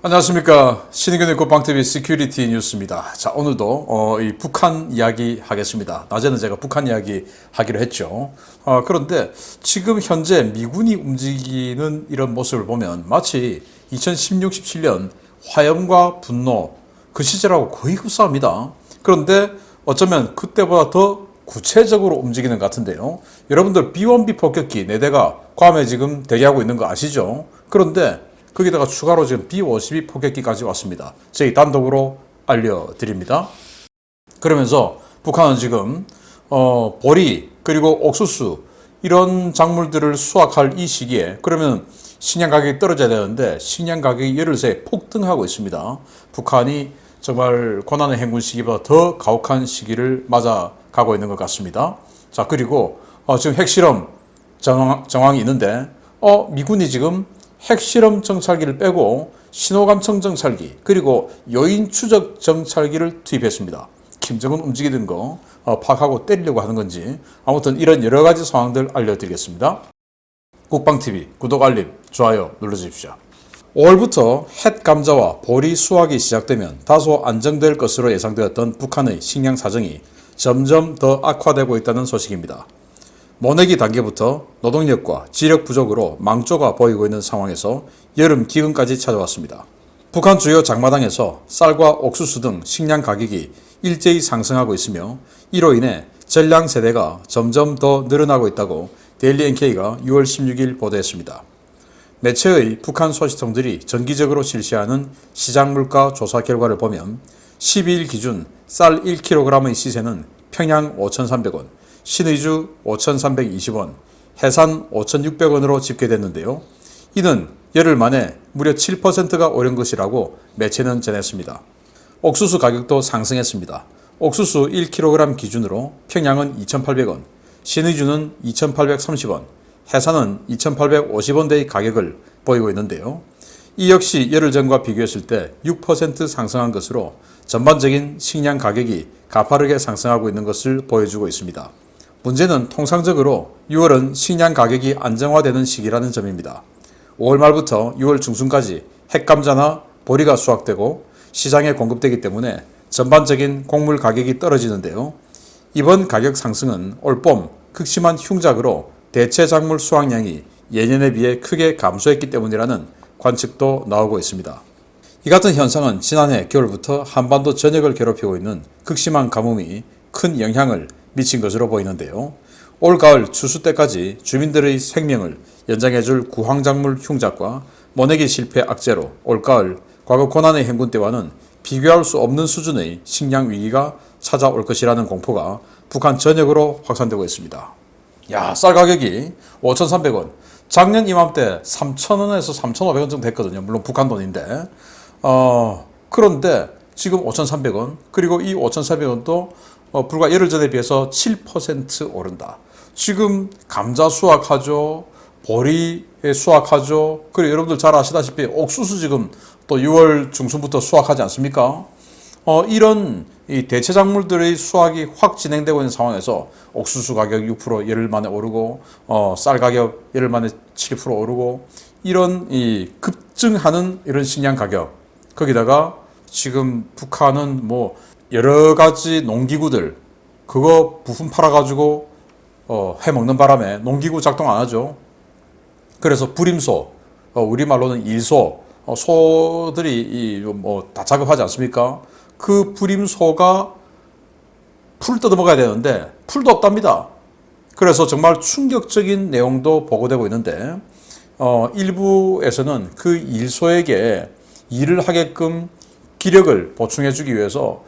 안녕하십니까. 신의균의 국방TV 시큐리티 뉴스입니다. 자, 오늘도 이 북한 이야기 하겠습니다. 낮에는 제가 북한 이야기 하기로 했죠. 그런데 지금 현재 미군이 움직이는 이런 모습을 보면 마치 2016, 17년 화염과 분노 그 시절하고 거의 흡사합니다. 그런데 어쩌면 그때보다 더 구체적으로 움직이는 것 같은데요. 여러분들 B-1B 폭격기 4대가 괌에 지금 대기하고 있는 거 아시죠? 그런데 거기다가 추가로 지금 B-52 폭격기까지 왔습니다. 저희 단독으로 알려드립니다. 그러면서 북한은 지금 보리 그리고 옥수수 이런 작물들을 수확할 이 시기에 그러면 식량 가격이 떨어져야 되는데 식량 가격이 열흘새 폭등하고 있습니다. 북한이 정말 고난의 행군 시기보다 더 가혹한 시기를 맞아가고 있는 것 같습니다. 자, 그리고 지금 핵실험 정황이 있는데 미군이 지금 핵실험 정찰기를 빼고 신호감청 정찰기 그리고 요인 추적 정찰기를 투입했습니다. 김정은 움직이는 거 파악하고 때리려고 하는 건지 아무튼 이런 여러 가지 상황들 알려드리겠습니다. 국방TV 구독, 알림, 좋아요 눌러주십시오. 5월부터 햇 감자와 보리 수확이 시작되면 다소 안정될 것으로 예상되었던 북한의 식량 사정이 점점 더 악화되고 있다는 소식입니다. 모내기 단계부터 노동력과 지력 부족으로 망조가 보이고 있는 상황에서 여름 기근까지 찾아왔습니다. 북한 주요 장마당에서 쌀과 옥수수 등 식량 가격이 일제히 상승하고 있으며 이로 인해 전량 세대가 점점 더 늘어나고 있다고 데일리 NK가 6월 16일 보도했습니다. 매체의 북한 소식통들이 정기적으로 실시하는 시장물가 조사 결과를 보면 12일 기준 쌀 1kg의 시세는 평양 5,300원, 신의주 5,320원, 해산 5,600원으로 집계됐는데요. 이는 열흘 만에 무려 7%가 오른 것이라고 매체는 전했습니다. 옥수수 가격도 상승했습니다. 옥수수 1kg 기준으로 평양은 2,800원, 신의주는 2,830원, 해산은 2,850원대의 가격을 보이고 있는데요. 이 역시 열흘 전과 비교했을 때 6% 상승한 것으로 전반적인 식량 가격이 가파르게 상승하고 있는 것을 보여주고 있습니다. 문제는 통상적으로 6월은 식량 가격이 안정화되는 시기라는 점입니다. 5월 말부터 6월 중순까지 핵감자나 보리가 수확되고 시장에 공급되기 때문에 전반적인 곡물 가격이 떨어지는데요. 이번 가격 상승은 올봄 극심한 흉작으로 대체 작물 수확량이 예년에 비해 크게 감소했기 때문이라는 관측도 나오고 있습니다. 이 같은 현상은 지난해 겨울부터 한반도 전역을 괴롭히고 있는 극심한 가뭄이 큰 영향을 미친 것으로 보이는데요. 올 가을 추수 때까지 주민들의 생명을 연장해줄 구황작물 흉작과 모내기 실패 악재로 올 가을 과거 고난의 행군 때와는 비교할 수 없는 수준의 식량 위기가 찾아올 것이라는 공포가 북한 전역으로 확산되고 있습니다. 야, 쌀 가격이 5,300원, 작년 이맘때 3,000원에서 3,500원 정도 됐거든요. 물론 북한 돈인데. 그런데 지금 5,300원, 그리고 이 5,300원도 불과 열흘 전에 비해서 7% 오른다. 지금 감자 수확하죠. 보리 수확하죠. 그리고 여러분들 잘 아시다시피 옥수수 지금 또 6월 중순부터 수확하지 않습니까? 이런 이 대체 작물들의 수확이 확 진행되고 있는 상황에서 옥수수 가격 6% 열흘 만에 오르고 쌀 가격 열흘 만에 7% 오르고 이런 이 급증하는 이런 식량 가격 거기다가 지금 북한은 뭐 여러 가지 농기구들 그거 부품 팔아가지고 해먹는 바람에 농기구 작동 안 하죠. 그래서 부림소 우리말로는 일소 소들이 뭐 다 작업하지 않습니까? 그 부림소가 풀 뜯어먹어야 되는데 풀도 없답니다. 그래서 정말 충격적인 내용도 보고되고 있는데 일부에서는 그 일소에게 일을 하게끔 기력을 보충해주기 위해서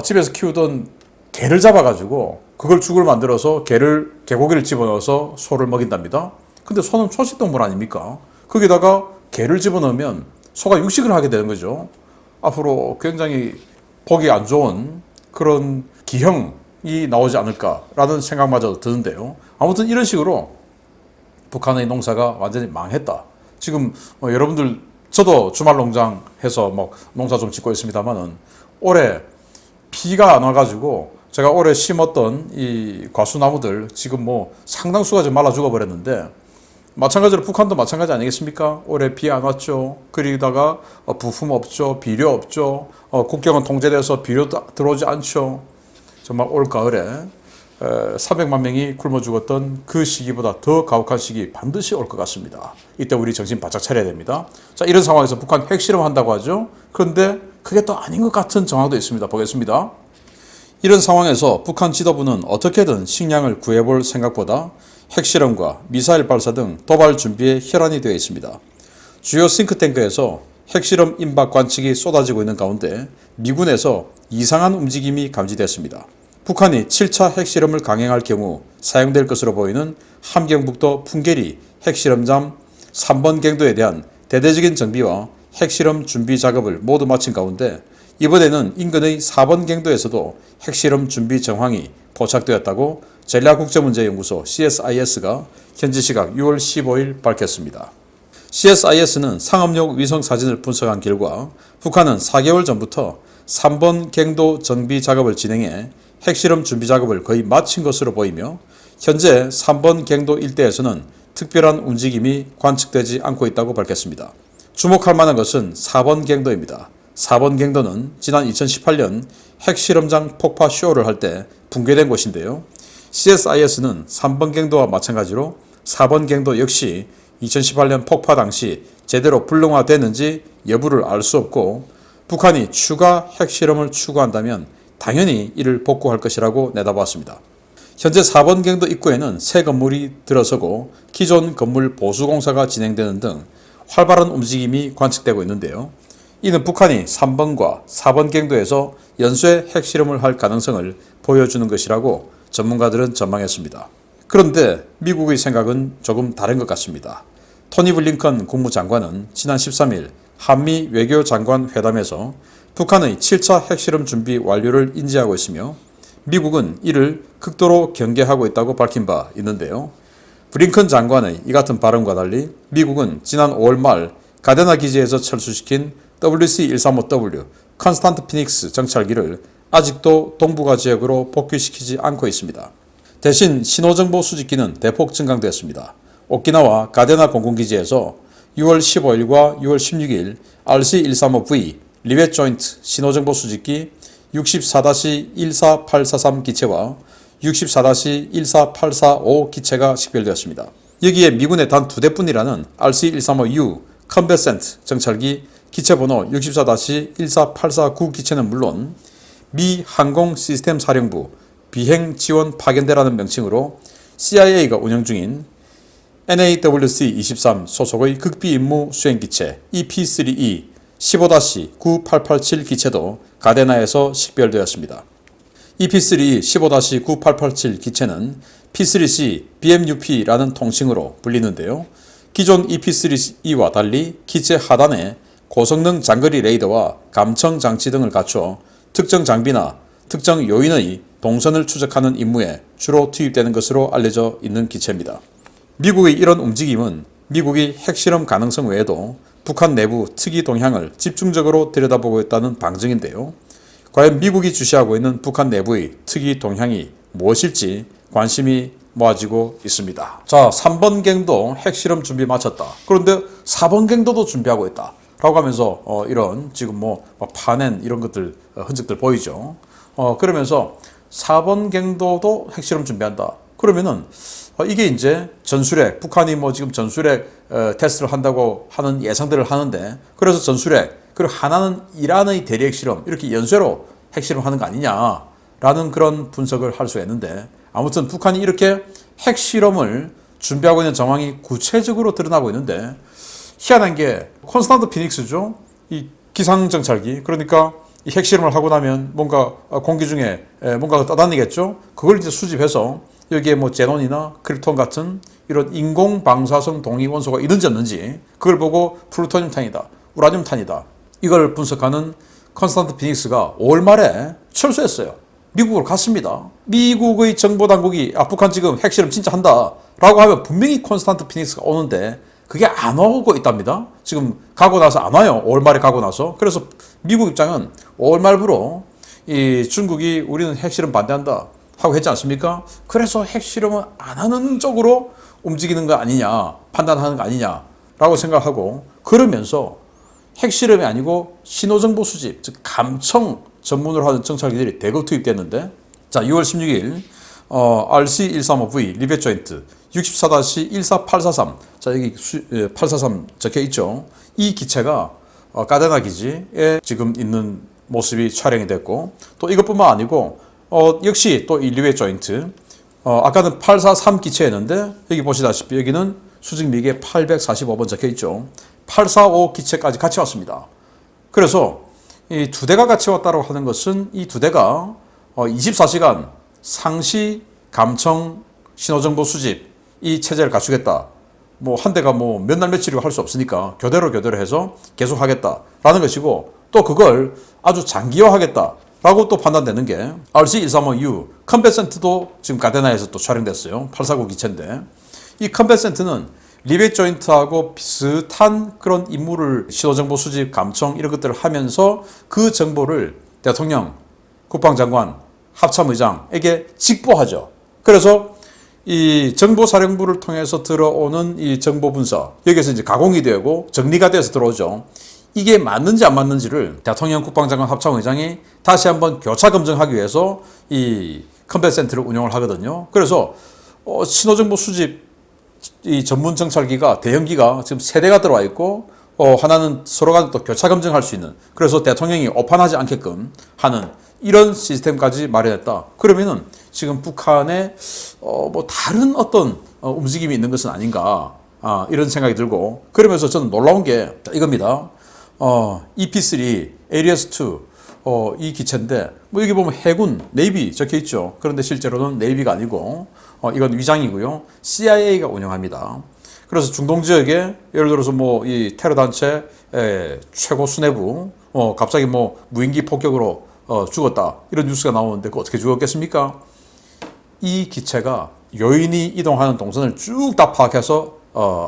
집에서 키우던 개를 잡아가지고 그걸 죽을 만들어서 개고기를 집어넣어서 소를 먹인답니다. 근데 소는 초식동물 아닙니까? 거기다가 개를 집어넣으면 소가 육식을 하게 되는 거죠. 앞으로 굉장히 보기 안 좋은 그런 기형이 나오지 않을까라는 생각마저 드는데요. 아무튼 이런 식으로 북한의 농사가 완전히 망했다. 지금 여러분들 저도 주말 농장 해서 뭐 농사 좀 짓고 있습니다만은 올해 비가 안 와가지고 제가 올해 심었던 이 과수나무들 지금 뭐 상당수가 좀 말라 죽어버렸는데 마찬가지로 북한도 마찬가지 아니겠습니까? 올해 비 안 왔죠. 그러다가 부품 없죠. 비료 없죠. 국경은 통제돼서 비료 들어오지 않죠. 정말 올 가을에 300만 명이 굶어 죽었던 그 시기보다 더 가혹한 시기 반드시 올 것 같습니다. 이때 우리 정신 바짝 차려야 됩니다. 자, 이런 상황에서 북한 핵실험 한다고 하죠. 그런데 그게 또 아닌 것 같은 정황도 있습니다. 보겠습니다. 이런 상황에서 북한 지도부는 어떻게든 식량을 구해볼 생각보다 핵실험과 미사일 발사 등 도발 준비에 혈안이 되어 있습니다. 주요 싱크탱크에서 핵실험 임박 관측이 쏟아지고 있는 가운데 미군에서 이상한 움직임이 감지됐습니다. 북한이 7차 핵실험을 강행할 경우 사용될 것으로 보이는 함경북도 풍계리 핵실험장 3번 갱도에 대한 대대적인 정비와 핵실험 준비 작업을 모두 마친 가운데 이번에는 인근의 4번 갱도에서도 핵실험 준비 정황이 포착되었다고 전략국제문제연구소 CSIS가 현지 시각 6월 15일 밝혔습니다. CSIS는 상업용 위성 사진을 분석한 결과 북한은 4개월 전부터 3번 갱도 정비 작업을 진행해 핵실험 준비 작업을 거의 마친 것으로 보이며 현재 3번 갱도 일대에서는 특별한 움직임이 관측되지 않고 있다고 밝혔습니다. 주목할 만한 것은 4번 갱도입니다. 4번 갱도는 지난 2018년 핵실험장 폭파 쇼를 할 때 붕괴된 곳인데요. CSIS는 3번 갱도와 마찬가지로 4번 갱도 역시 2018년 폭파 당시 제대로 불능화됐는지 여부를 알 수 없고 북한이 추가 핵실험을 추구한다면 당연히 이를 복구할 것이라고 내다봤습니다. 현재 4번 갱도 입구에는 새 건물이 들어서고 기존 건물 보수공사가 진행되는 등 활발한 움직임이 관측되고 있는데요. 이는 북한이 3번과 4번 갱도에서 연쇄 핵실험을 할 가능성을 보여주는 것이라고 전문가들은 전망했습니다. 그런데 미국의 생각은 조금 다른 것 같습니다. 토니 블링컨 국무장관은 지난 13일 한미 외교장관 회담에서 북한의 7차 핵실험 준비 완료를 인지하고 있으며 미국은 이를 극도로 경계하고 있다고 밝힌 바 있는데요. 블링컨 장관의 이 같은 발언과 달리 미국은 지난 5월 말 가데나 기지에서 철수시킨 WC-135W 컨스탄트 피닉스 정찰기를 아직도 동북아 지역으로 복귀시키지 않고 있습니다. 대신 신호정보 수집기는 대폭 증강되었습니다. 오키나와 가데나 공군기지에서 6월 15일과 6월 16일 RC-135V 리벳 조인트 신호정보 수집기 64-14843 기체와 64-14845 기체가 식별되었습니다. 여기에 미군의 단 2대뿐이라는 RC-135U 컨베센트 정찰기 기체번호 64-14849 기체는 물론 미 항공시스템사령부 비행지원파견대라는 명칭으로 CIA가 운영 중인 NAWC-23 소속의 극비임무 수행기체 EP-3E 15-9887 기체도 가데나에서 식별되었습니다. EP-3E 15-9887 기체는 P3C BMUP라는 통칭으로 불리는데요. 기존 EP-3E와 달리 기체 하단에 고성능 장거리 레이더와 감청 장치 등을 갖춰 특정 장비나 특정 요인의 동선을 추적하는 임무에 주로 투입되는 것으로 알려져 있는 기체입니다. 미국의 이런 움직임은 미국이 핵실험 가능성 외에도 북한 내부 특이 동향을 집중적으로 들여다보고 있다는 방증인데요. 과연 미국이 주시하고 있는 북한 내부의 특이 동향이 무엇일지 관심이 모아지고 있습니다. 자, 3번 갱도 핵실험 준비 마쳤다. 그런데 4번 갱도도 준비하고 있다. 라고 하면서 이런 지금 뭐 파낸 이런 것들 흔적들 보이죠. 그러면서 4번 갱도도 핵실험 준비한다. 그러면은 이게 이제 전술핵, 북한이 뭐 지금 전술핵 테스트를 한다고 하는 예상들을 하는데 그래서 전술핵 그리고 하나는 이란의 대리 핵실험 이렇게 연쇄로 핵실험 하는 거 아니냐라는 그런 분석을 할 수 있는데 아무튼 북한이 이렇게 핵실험을 준비하고 있는 정황이 구체적으로 드러나고 있는데 희한한 게 콘스탄트 피닉스죠. 이 기상정찰기 그러니까 이 핵실험을 하고 나면 뭔가 공기 중에 뭔가가 떠다니겠죠. 그걸 이제 수집해서 여기에 뭐 제논이나 크립톤 같은 이런 인공 방사성 동위 원소가 있는지 없는지 그걸 보고 플루토늄 탄이다, 우라늄 탄이다 이걸 분석하는 콘스탄트 피닉스가 5월 말에 철수했어요. 미국으로 갔습니다. 미국의 정보당국이 북한 지금 핵실험 진짜 한다 라고 하면 분명히 콘스탄트 피닉스가 오는데 그게 안 오고 있답니다. 지금 가고 나서 안 와요. 5월 말에 가고 나서. 그래서 미국 입장은 5월 말부로 이 중국이 우리는 핵실험 반대한다. 하고 했지 않습니까? 그래서 핵실험은 안 하는 쪽으로 움직이는 거 아니냐, 판단하는 거 아니냐라고 생각하고, 그러면서 핵실험이 아니고 신호정보 수집, 즉 감청 전문으로 하는 정찰기들이 대거 투입됐는데, 자, 6월 16일 RC135V 리벳 조인트 64-14843, 자, 여기 843 적혀 있죠. 이 기체가 까데나 기지에 지금 있는 모습이 촬영이 됐고, 또 이것뿐만 아니고 역시 또 이 리벳 조인트, 아까는 843 기체였는데 여기 보시다시피 여기는 수직 미개 845번 적혀 있죠. 845 기체까지 같이 왔습니다. 그래서 이 두 대가 같이 왔다고 하는 것은 이 두 대가 24시간 상시 감청 신호정보 수집 이 체제를 갖추겠다. 뭐 한 대가 뭐 몇 날 며칠이고 할 수 없으니까 교대로 해서 계속 하겠다라는 것이고, 또 그걸 아주 장기화하겠다라고 또 판단되는 게 RC135U 컴뱃센트도 지금 가데나에서 또 촬영됐어요. 849 기체인데, 이 컴뱃센트는 리벳 조인트하고 비슷한 그런 임무를 신호정보 수집, 감청 이런 것들을 하면서 그 정보를 대통령, 국방장관, 합참의장에게 직보하죠. 그래서 이 정보사령부를 통해서 들어오는 이 정보 분석, 여기에서 이제 가공이 되고 정리가 돼서 들어오죠. 이게 맞는지 안 맞는지를 대통령, 국방장관, 합참의장이 다시 한번 교차 검증하기 위해서 이 컴뱃 센터를 운영을 하거든요. 그래서 신호정보 수집 이 전문 정찰기가, 대형기가 지금 세 대가 들어와 있고, 하나는 서로 간에 또 교차 검증할 수 있는, 그래서 대통령이 오판하지 않게끔 하는 이런 시스템까지 마련했다. 그러면은 지금 북한에 뭐 다른 어떤 움직임이 있는 것은 아닌가, 이런 생각이 들고, 그러면서 저는 놀라운 게 이겁니다. EP3 ARIAS-2 이 기체인데, 뭐 여기 보면 해군, 네이비 적혀 있죠. 그런데 실제로는 네이비가 아니고 이건 위장이고요. CIA가 운영합니다. 그래서 중동 지역에 예를 들어서 뭐 이 테러 단체 최고 수뇌부 갑자기 뭐 무인기 폭격으로 죽었다, 이런 뉴스가 나오는데 그 어떻게 죽었겠습니까? 이 기체가 요인이 이동하는 동선을 쭉 다 파악해서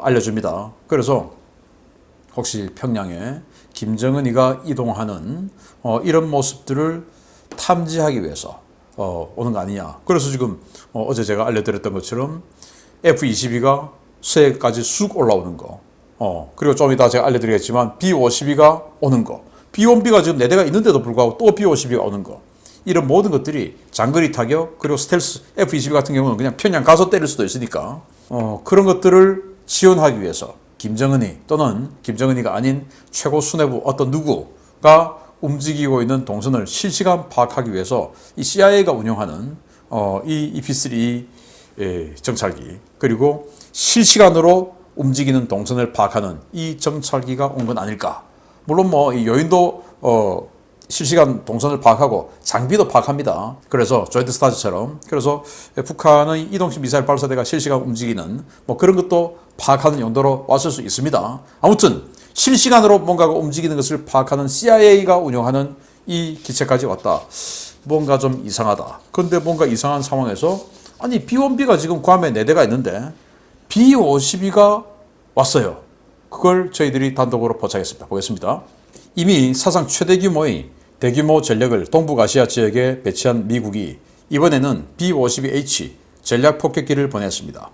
알려줍니다. 그래서 혹시 평양에 김정은이가 이동하는 이런 모습들을 탐지하기 위해서 오는 거 아니냐. 그래서 지금 어제 제가 알려드렸던 것처럼 F-22가 수해까지 쑥 올라오는 거, 그리고 좀 이따 제가 알려드리겠지만 B-52가 오는 거, B-1B가 지금 4대가 있는데도 불구하고 또 B-52가 오는 거, 이런 모든 것들이 장거리 타격, 그리고 스텔스 F-22 같은 경우는 그냥 평양 가서 때릴 수도 있으니까 그런 것들을 지원하기 위해서 김정은이 또는 김정은이가 아닌 최고 수뇌부 어떤 누구가 움직이고 있는 동선을 실시간 파악하기 위해서 이 CIA가 운영하는 이 EP3 정찰기, 그리고 실시간으로 움직이는 동선을 파악하는 이 정찰기가 온 건 아닐까. 물론 뭐 이 요인도 실시간 동선을 파악하고 장비도 파악합니다. 그래서 조인트 스타즈처럼, 그래서 북한의 이동식 미사일 발사대가 실시간 움직이는 뭐 그런 것도 파악하는 용도로 왔을 수 있습니다. 아무튼 실시간으로 뭔가가 움직이는 것을 파악하는 CIA가 운영하는 이 기체까지 왔다. 뭔가 좀 이상하다. 그런데 뭔가 이상한 상황에서 아니 B-1B가 지금 괌에 4대가 있는데 B-52가 왔어요. 그걸 저희들이 단독으로 포착했습니다. 보겠습니다. 이미 사상 최대 규모의 대규모 전력을 동북아시아 지역에 배치한 미국이 이번에는 B-52H 전략 폭격기를 보냈습니다.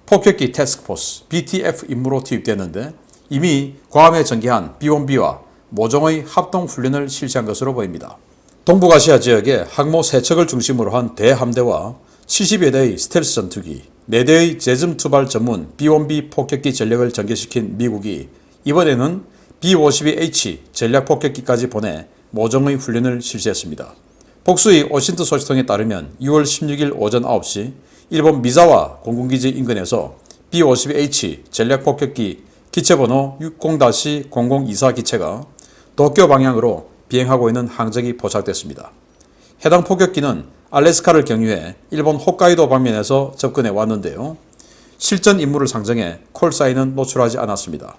폭격기 태스크포스 BTF 임무로 투입됐는데 이미 괌에 전개한 B-1B와 모종의 합동훈련을 실시한 것으로 보입니다. 동북아시아 지역에 항모 3척을 중심으로 한 대함대와 70여 대의 스텔스 전투기, 4대의 제즘 투발 전문 B-1B 폭격기 전력을 전개시킨 미국이 이번에는 B-52H 전략 폭격기까지 보내 모종의 훈련을 실시했습니다. 복수의 오신트 소식통에 따르면 6월 16일 오전 9시 일본 미자와 공군기지 인근에서 B-52H 전략 폭격기 기체번호 60-0024 기체가 도쿄 방향으로 비행하고 있는 항적이 포착됐습니다. 해당 폭격기는 알래스카를 경유해 일본 홋카이도 방면에서 접근해 왔는데요. 실전 임무를 상정해 콜사인은 노출하지 않았습니다.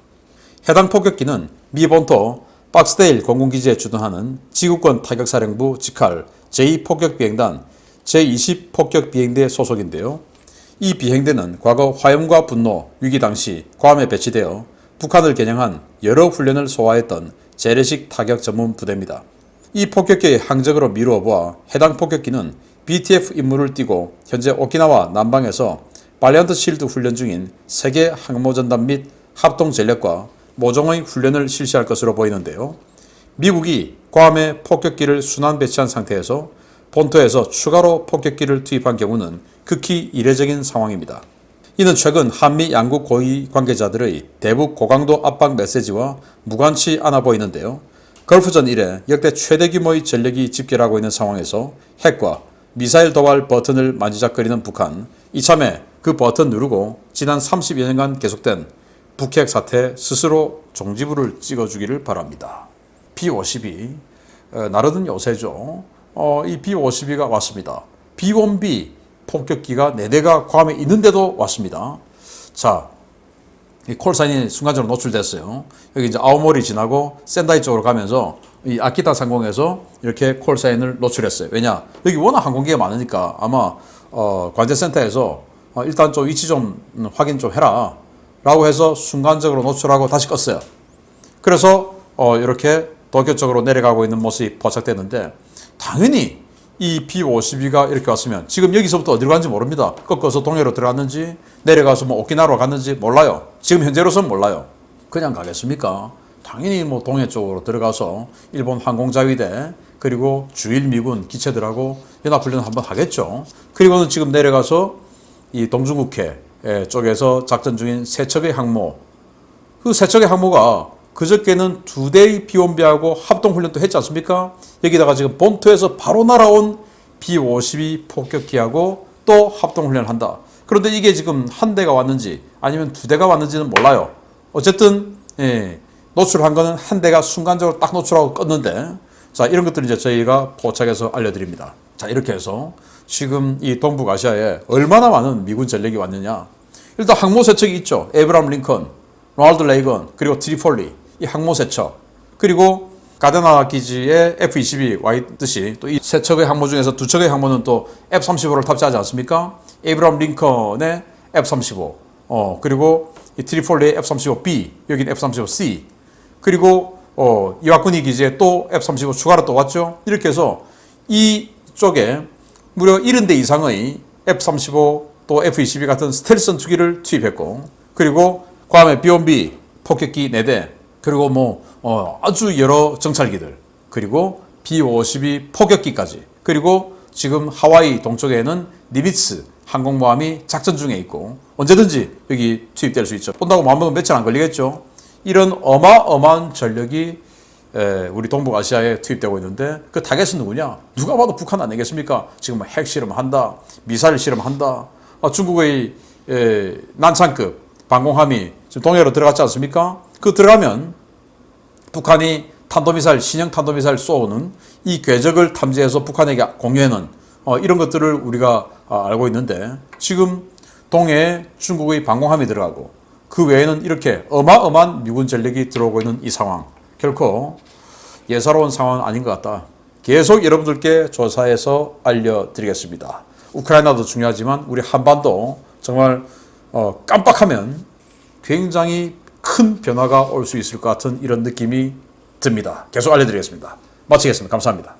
해당 폭격기는 미 본토 박스데일 공군기지에 주둔하는 지구권 타격사령부 직할 제2폭격비행단 제20폭격비행대 소속인데요. 이 비행대는 과거 화염과 분노 위기 당시 괌에 배치되어 북한을 겨냥한 여러 훈련을 소화했던 재래식 타격 전문 부대입니다. 이 폭격기의 항적으로 미루어 보아 해당 폭격기는 BTF 임무를 띠고 현재 오키나와 남방에서 발리언트 실드 훈련 중인 세계 항모전단 및 합동 전력과 모종의 훈련을 실시할 것으로 보이는데요. 미국이 괌에 폭격기를 순환 배치한 상태에서 본토에서 추가로 폭격기를 투입한 경우는 극히 이례적인 상황입니다. 이는 최근 한미 양국 고위 관계자들의 대북 고강도 압박 메시지와 무관치 않아 보이는데요. 걸프전 이래 역대 최대 규모의 전력이 집결하고 있는 상황에서 핵과 미사일 도발 버튼을 만지작거리는 북한, 이참에 그 버튼 누르고 지난 30여 년간 계속된 북핵 사태 스스로 종지부를 찍어주기를 바랍니다. B-52, 나르는 요새죠. 이 B-52가 왔습니다. B-1B 폭격기가 4대가 괌에 있는데도 왔습니다. 자, 이 콜사인이 순간적으로 노출됐어요. 여기 이제 아오모리 지나고 센다이 쪽으로 가면서 이 아키타 상공에서 이렇게 콜사인을 노출했어요. 왜냐? 여기 워낙 항공기가 많으니까 아마 관제센터에서 일단 좀 위치 좀 확인 좀 해라 라고 해서 순간적으로 노출하고 다시 껐어요. 그래서 이렇게 도쿄 쪽으로 내려가고 있는 모습이 포착되는데, 당연히 이 B-52가 이렇게 왔으면 지금 여기서부터 어디로 갔는지 모릅니다. 꺾어서 동해로 들어갔는지 내려가서 뭐 오키나와로 갔는지 몰라요. 지금 현재로서는 몰라요. 그냥 가겠습니까? 당연히 뭐 동해 쪽으로 들어가서 일본 항공자위대 그리고 주일 미군 기체들하고 연합훈련 한번 하겠죠. 그리고는 지금 내려가서 이 동중국해 쪽에서 작전 중인 세 척의 항모, 그 세 척의 항모가 그저께는 2대의 B-1B하고 합동훈련도 했지 않습니까? 여기다가 지금 본토에서 바로 날아온 B-52 폭격기하고 또 합동훈련을 한다. 그런데 이게 지금 한 대가 왔는지 아니면 2대가 왔는지는 몰라요. 어쨌든 노출한 거는 한 대가 순간적으로 딱 노출하고 껐는데, 자, 이런 것들을 이제 저희가 포착해서 알려드립니다. 자, 이렇게 해서 지금 이 동북아시아에 얼마나 많은 미군 전력이 왔느냐. 일단 항모 세척이 있죠. 에이브람 링컨, 로널드 레이건, 그리고 트리폴리, 이 항모 세척, 그리고 가데나 기지에 F-22 와 있듯이 또 이 세 척의 항모 중에서 2척의 항모는 또 F-35를 탑재하지 않습니까? 에이브람 링컨의 F-35, 그리고 이 트리폴리의 F-35B, 여기는 F-35C, 그리고 이와쿠니 기지에 또 F-35 추가로 또 왔죠. 이렇게 해서 이쪽에 무려 70대 이상의 F-35 또 F-22 같은 스텔스 전투기를 투입했고, 그리고 괌에 B-1B 폭격기 4대, 그리고 뭐 아주 여러 정찰기들, 그리고 B-52 폭격기까지, 그리고 지금 하와이 동쪽에는 니미츠 항공모함이 작전 중에 있고 언제든지 여기 투입될 수 있죠. 본다고 마음먹으면 며칠 안 걸리겠죠. 이런 어마어마한 전력이 우리 동북아시아에 투입되고 있는데, 그 타겟은 누구냐? 누가 봐도 북한 아니겠습니까? 지금 핵 실험한다, 미사일 실험한다. 중국의 난창급 방공함이 지금 동해로 들어갔지 않습니까? 그 들어가면 북한이 탄도미사일, 신형 탄도미사일 쏘는 이 궤적을 탐지해서 북한에게 공유하는 이런 것들을 우리가 알고 있는데, 지금 동해에 중국의 방공함이 들어가고 그 외에는 이렇게 어마어마한 미군 전력이 들어오고 있는 이 상황, 결코 예사로운 상황은 아닌 것 같다. 계속 여러분들께 조사해서 알려드리겠습니다. 우크라이나도 중요하지만 우리 한반도 정말 깜빡하면 굉장히 큰 변화가 올 수 있을 것 같은 이런 느낌이 듭니다. 계속 알려드리겠습니다. 마치겠습니다. 감사합니다.